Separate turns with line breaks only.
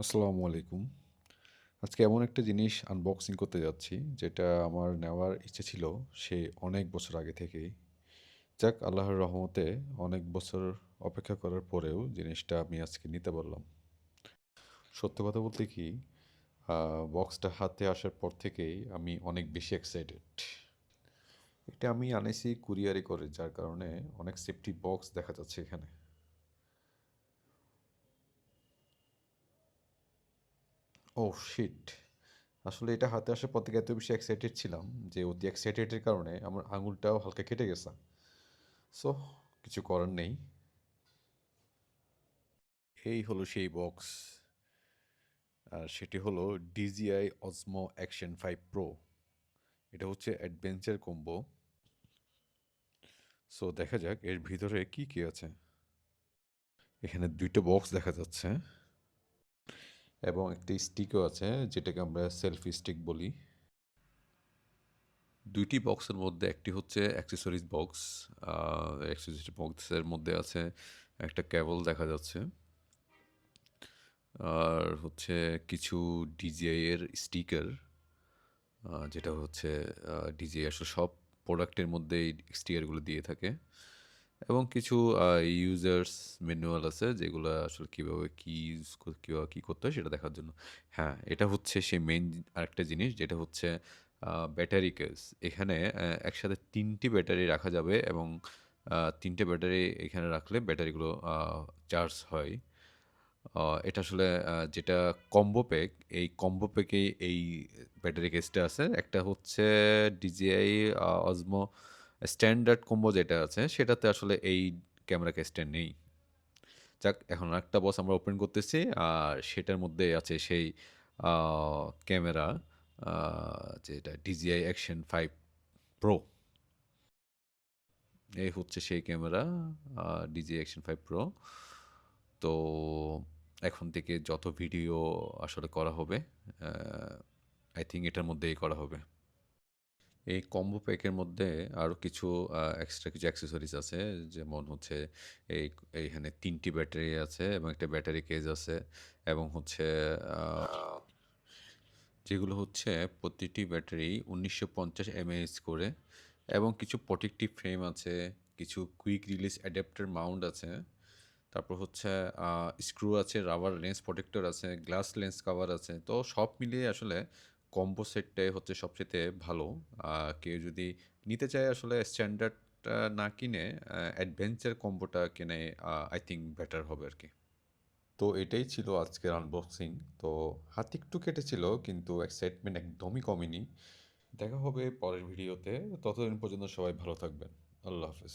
আসসালামু আলাইকুম। আজকে এমন একটা জিনিস আনবক্সিং করতে যাচ্ছি, যেটা আমার নেওয়ার ইচ্ছে ছিল সে অনেক বছর আগে থেকেই। যাক আল্লাহর রহমতে অনেক বছর অপেক্ষা করার পরেও জিনিসটা আমি আজকে নিতে পারলাম। সত্যি কথা বলতে কি, বক্সটা হাতে আসার পর থেকেই আমি অনেক বেশি এক্সাইটেড। এটা আমি আনিছি কুরিয়ারে করে, যার কারণে অনেক সেফটি বক্স দেখা যাচ্ছে এখানে। Oh shit! আসলে এটা হাতে আসার পর থেকে এত বেশি এক্সাইটেড ছিলাম যে অতি এক্সাইটেডের কারণে আমার আঙুলটাও হালকা কেটে গেছে। সো কিছু করার নেই। এই হলো সেই বক্স। আর সেটি হলো DJI Osmo Action 5 Pro। এটা হচ্ছে অ্যাডভেঞ্চার কম্বো। সো দেখা যাক এর ভিতরে কি কি আছে। এখানে দুইটা বক্স দেখা যাচ্ছে এবং একটি স্টিকও আছে, যেটাকে আমরা সেলফি স্টিক বলি। দুইটি বক্সের মধ্যে একটি হচ্ছে অ্যাক্সেসরিজ বক্স। অ্যাক্সেসরিজ বক্সের মধ্যে আছে একটা কেবল দেখা যাচ্ছে, আর হচ্ছে কিছু ডিজিআই এর স্টিকার, যেটা হচ্ছে ডিজিআই আসলে সব প্রোডাক্টের মধ্যেই স্টিকারগুলো দিয়ে থাকে, এবং কিছু ইউজার্স ম্যানুয়াল আছে যেগুলো আসলে কীভাবে কী ইউজ কীভাবে কী করতে হয় সেটা দেখার জন্য। হ্যাঁ, এটা হচ্ছে সেই মেইন আরেকটা জিনিস, যেটা হচ্ছে ব্যাটারি কেস। এখানে একসাথে ৩টি ব্যাটারি রাখা যাবে এবং ৩টে ব্যাটারি এখানে রাখলে ব্যাটারিগুলো চার্জ হয়। এটা আসলে যেটা কম্বো প্যাক, এই কম্বো প্যাকেই এই ব্যাটারি কেসটা আছে। একটা হচ্ছে DJI Osmo স্ট্যান্ডার্ড কম্বো যেটা আছে, সেটাতে আসলে এই ক্যামেরা কেসটা নেই। যাক, এখন আরেকটা বক্স আমরা ওপেন করতেছি। আর সেটার মধ্যে আছে সেই আ ক্যামেরা, আ যেটা DJI Action 5 Pro। এই হচ্ছে সেই ক্যামেরা, DJI Action 5 Pro। তো এখন থেকে যত ভিডিও আসলে করা হবে, আই থিংক এটার মধ্যেই করা হবে। এই কম্বো প্যাকের মধ্যে আরও কিছু এক্সট্রা কিছু অ্যাক্সেসরিজ আছে। যেমন হচ্ছে এই এইখানে ৩টি ব্যাটারি আছে এবং একটা ব্যাটারি কেস আছে, এবং হচ্ছে আ যেগুলো হচ্ছে প্রতিটি ব্যাটারি ১৯৫০ এমএএইচ করে, এবং কিছু প্রোটেক্টিভ ফ্রেম আছে, কিছু কুইক রিলিজ অ্যাডাপ্টার মাউন্ট আছে। তারপর হচ্ছে স্ক্রু আছে, রাবার লেন্স প্রোটেক্টর আছে, গ্লাস লেন্স কভার আছে। তো সব মিলিয়ে আসলে কম্বো সেটটাই হচ্ছে সবচাইতে ভালো। কেউ যদি নিতে চায় আসলে স্ট্যান্ডার্ডটা না কিনে অ্যাডভেঞ্চার কম্বোটা কিনে আই থিংক বেটার হবে আরকি। তো এটাই ছিল আজকের আনবক্সিং। তো হাত একটু কেটেছিল, কিন্তু এক্সাইটমেন্ট একদমই কমেনি। দেখা হবে পরের ভিডিওতে। ততদিন পর্যন্ত সবাই ভালো থাকবেন। আল্লাহ হাফেজ।